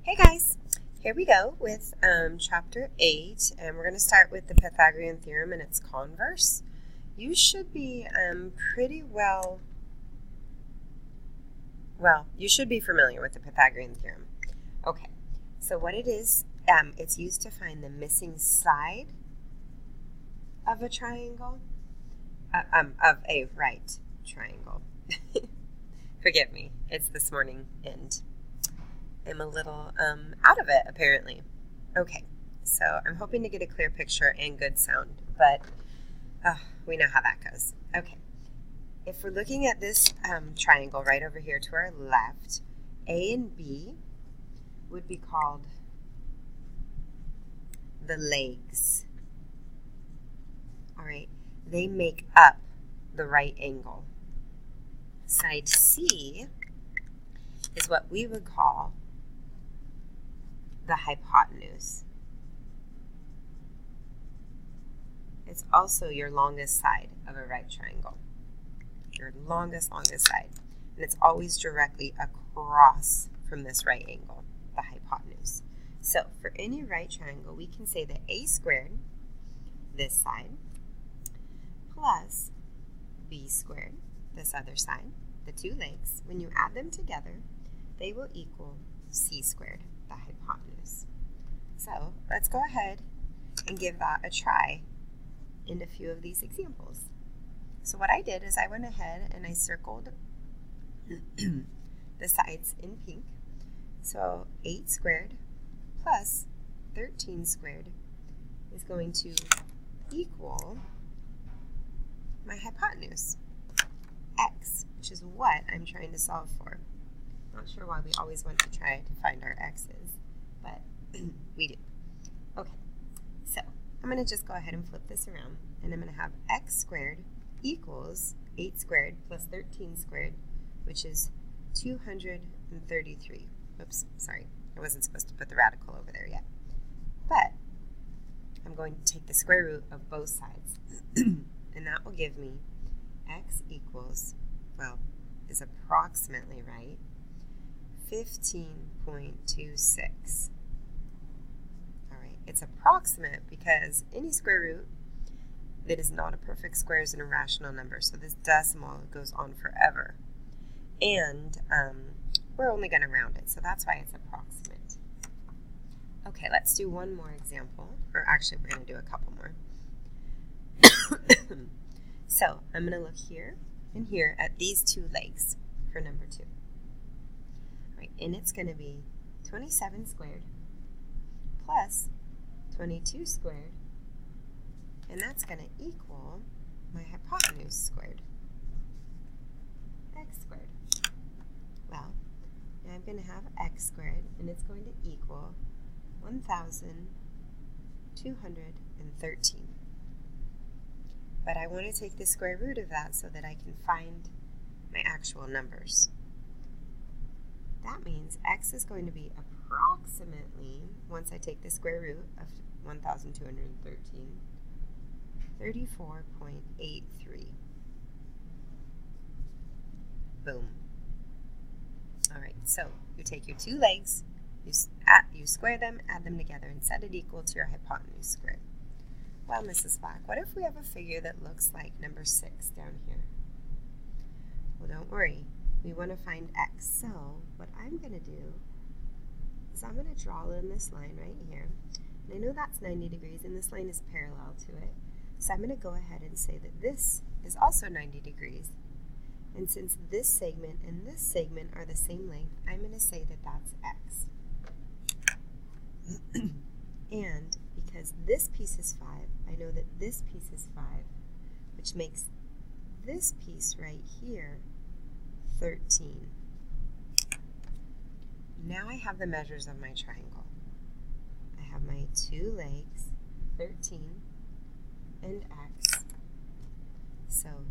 Hey guys, here we go with chapter 8, and we're going to start with the Pythagorean theorem and its converse. You should be you should be familiar with the Pythagorean theorem. Okay, so what it is, it's used to find the missing side of a triangle, of a right triangle. Forgive me, it's this morning and I'm a little out of it, apparently. Okay, so I'm hoping to get a clear picture and good sound, but we know how that goes. Okay, if we're looking at this triangle right over here to our left, A and B would be called the legs. All right, they make up the right angle. Side C is what we would call the hypotenuse. It's also your longest side of a right triangle. Your longest side. And it's always directly across from this right angle, the hypotenuse. So for any right triangle, we can say that A squared, this side, plus B squared, this other side, the two legs, when you add them together, they will equal C squared, the hypotenuse. So let's go ahead and give that a try in a few of these examples. So what I did is I went ahead and I circled the sides in pink. So 8 squared plus 13 squared is going to equal my hypotenuse, x, which is what I'm trying to solve for. Not sure why we always want to try to find our x's, but we do. Okay, so I'm going to just go ahead and flip this around, and I'm going to have x squared equals 8 squared plus 13 squared, which is 233. Oops, sorry, I wasn't supposed to put the radical over there yet. But I'm going to take the square root of both sides, and that will give me x equals, well, is approximately right, 15.26. All right, it's approximate because any square root that is not a perfect square is an irrational number, so this decimal goes on forever. And we're only going to round it, so that's why it's approximate. Okay, let's do one more example, or actually we're going to do a couple more. So I'm going to look here and here at these two legs for number 2. All right, and it's going to be 27 squared plus 22 squared, and that's going to equal my hypotenuse squared, x squared. Well, now I'm going to have x squared, and it's going to equal 1,213. But I want to take the square root of that so that I can find my actual numbers. That means x is going to be approximately, once I take the square root of 1,213, 34.83. Boom. All right, so you take your two legs, you square them, add them together, and set it equal to your hypotenuse squared. Well, Mrs. Black, what if we have a figure that looks like number 6 down here? Well, don't worry. We want to find x. So what I'm going to do is I'm going to draw in this line right here. And I know that's 90 degrees, and this line is parallel to it. So I'm going to go ahead and say that this is also 90 degrees. And since this segment and this segment are the same length, I'm going to say that that's x. And because this piece is 5, I know that this piece is 5, which makes this piece right here 13. Now I have the measures of my triangle. I have my two legs, 13, and x. So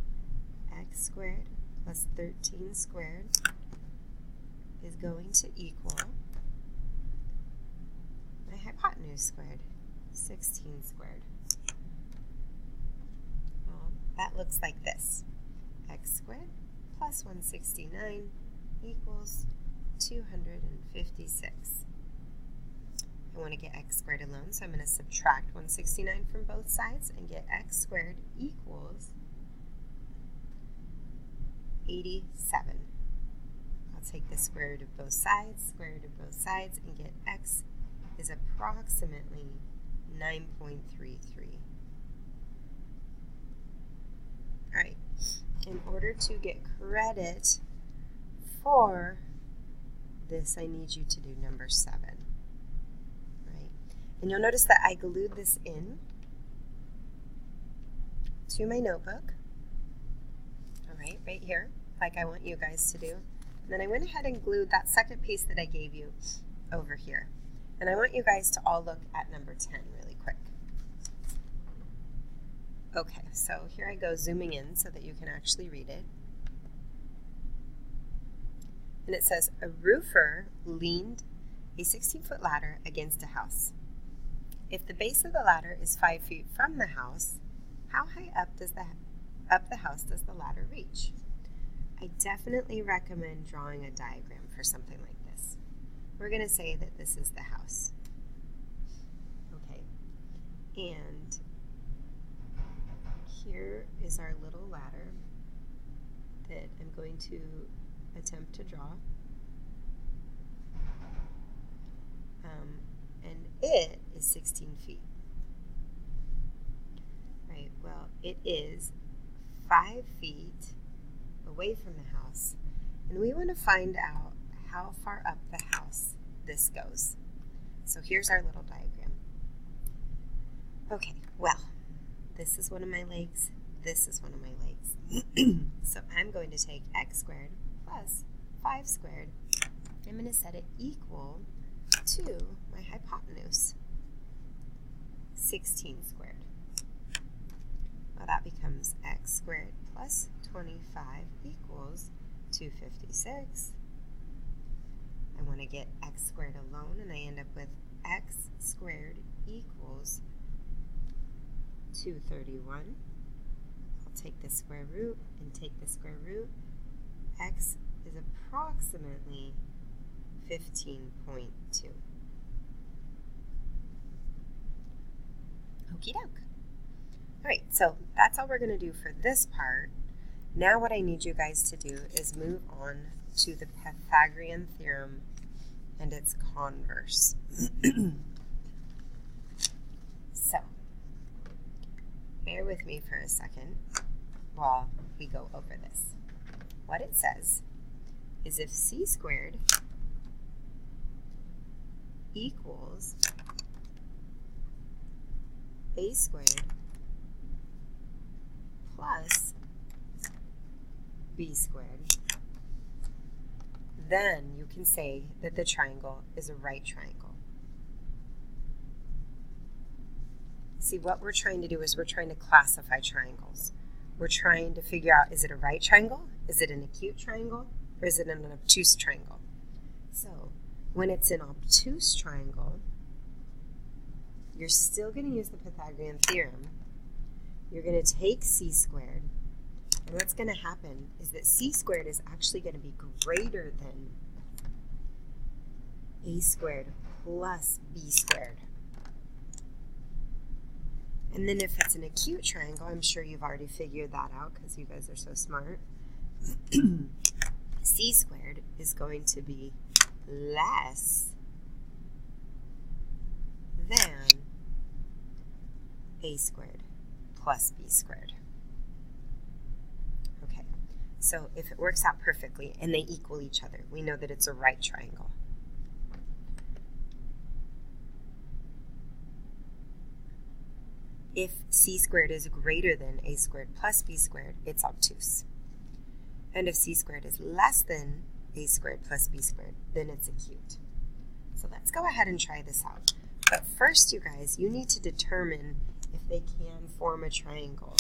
x squared plus 13 squared is going to equal my hypotenuse squared, 16 squared. Well, that looks like this. X squared plus 169 equals 256. I want to get x squared alone, so I'm going to subtract 169 from both sides and get x squared equals 87. I'll take the square root of both sides, and get x is approximately 9.33. All right, in order to get credit for this, I need you to do number 7. Right? And you'll notice that I glued this in to my notebook. All right here, like I want you guys to do. And then I went ahead and glued that second piece that I gave you over here. And I want you guys to all look at number 10 really quick. Okay, so here I go zooming in so that you can actually read it. And it says, a roofer leaned a 16-foot ladder against a house. If the base of the ladder is 5 feet from the house, how high up the house does the ladder reach? I definitely recommend drawing a diagram for something like this. We're going to say that this is the house. Okay, and here is our little ladder that I'm going to attempt to draw. And it is 16 feet. Right, well, it is 5 feet away from the house, and we want to find out how far up the house this goes. So here's our little diagram. Okay, well, this is one of my legs, this is one of my legs. So I'm going to take x squared plus 5 squared. I'm going to set it equal to my hypotenuse, 16 squared. Well, that becomes x squared plus 25 equals 256. I want to get x squared alone, and I end up with x squared equals 231. I'll take the square root and take the square root. X is approximately 15.2. Okie doke. All right, so that's all we're going to do for this part. Now what I need you guys to do is move on to the Pythagorean theorem and its converse. So, bear with me for a second while we go over this. What it says is if c squared equals a squared plus b squared, then you can say that the triangle is a right triangle. See, what we're trying to do is we're trying to classify triangles. We're trying to figure out, is it a right triangle? Is it an acute triangle? Or is it an obtuse triangle? So, when it's an obtuse triangle, you're still going to use the Pythagorean theorem. You're going to take c squared, and what's going to happen is that c squared is actually going to be greater than a squared plus b squared. And then if it's an acute triangle, I'm sure you've already figured that out because you guys are so smart. C squared is going to be less than a squared plus b squared. Okay, so if it works out perfectly and they equal each other, we know that it's a right triangle. If c squared is greater than a squared plus b squared, it's obtuse. And if c squared is less than a squared plus b squared, then it's acute. So let's go ahead and try this out. But first, you guys, you need to determine if they can form a triangle,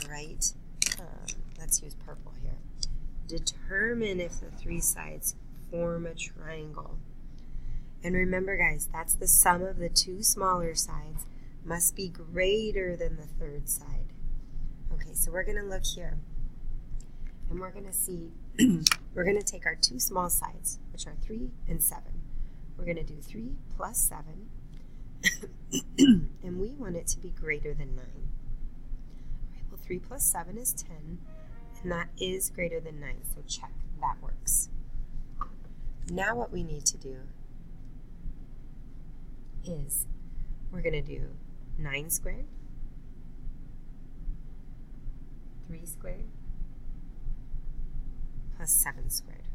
right? Let's use purple here. Determine if the three sides form a triangle. And remember, guys, that's the sum of the two smaller sides must be greater than the third side. Okay, so we're going to look here, and we're going to see, we're going to take our two small sides, which are 3 and 7. we're going to do 3 plus 7, and we want it to be greater than 9. All right, well, 3 plus 7 is 10, and that is greater than 9, so check, that works. Now what we need to do is we're going to do 9 squared, 3 squared, plus 7 squared.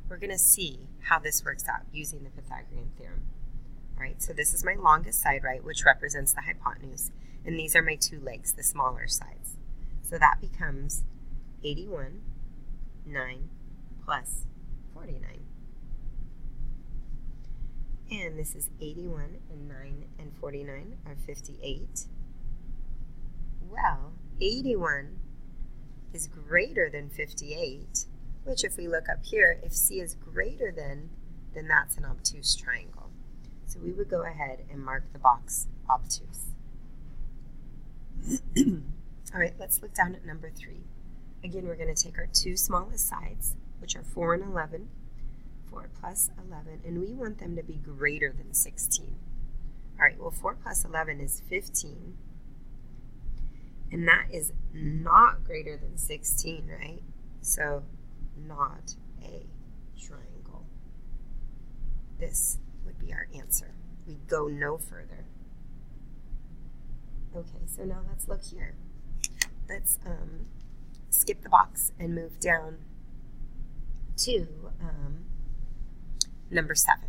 We're going to see how this works out using the Pythagorean theorem. All right, so this is my longest side, right, which represents the hypotenuse, and these are my two legs, the smaller sides. So that becomes 81, 9, plus 49. And this is 81, and 9 and 49 are 58. Well, 81 is greater than 58, which if we look up here, if C is greater than, then that's an obtuse triangle. So we would go ahead and mark the box obtuse. All right, let's look down at number 3. Again, we're going to take our two smallest sides, which are 4 and 11, 4 plus 11, and we want them to be greater than 16. All right, well, 4 plus 11 is 15, and that is not greater than 16, right? So, not a triangle. This would be our answer. We go no further. Okay, so now let's look here. Let's skip the box and move down to number 7.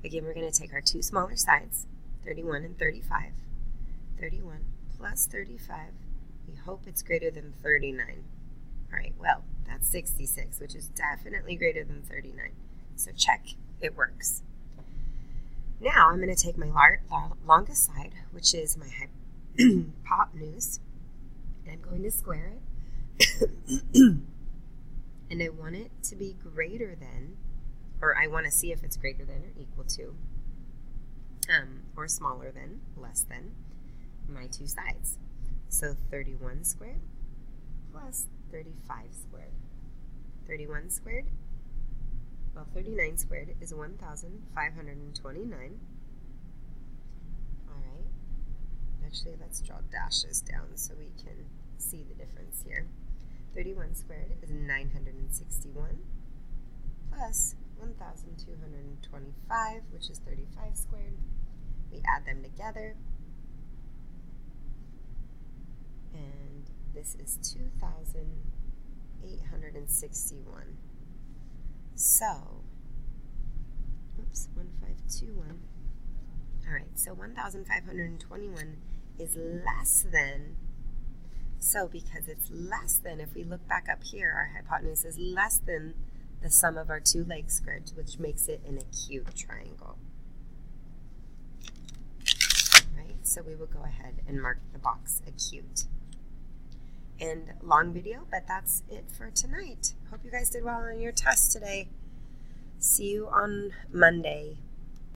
Again, we're going to take our two smaller sides, 31 and 35. 31 plus 35, we hope it's greater than 39. All right, well, that's 66, which is definitely greater than 39. So check, it works. Now I'm going to take my longest side, which is my hypotenuse, and I'm going to square it. And I want it to be greater than, or I want to see if it's greater than or equal to, or smaller than, less than, my two sides. So 31 squared plus 35 squared. 31 squared, well, 39 squared is 1,529. All right. Actually, let's draw dashes down so we can see the difference here. 31 squared is 961 plus 1,225, which is 35 squared. We add them together, and this is 2,861. So, oops, 1521. All right, so 1,521 is less than, so because it's less than, if we look back up here, our hypotenuse is less than the sum of our two legs squared, which makes it an acute triangle. Right, so we will go ahead and mark the box acute. And long video, but that's it for tonight. Hope you guys did well on your test today. See you on Monday.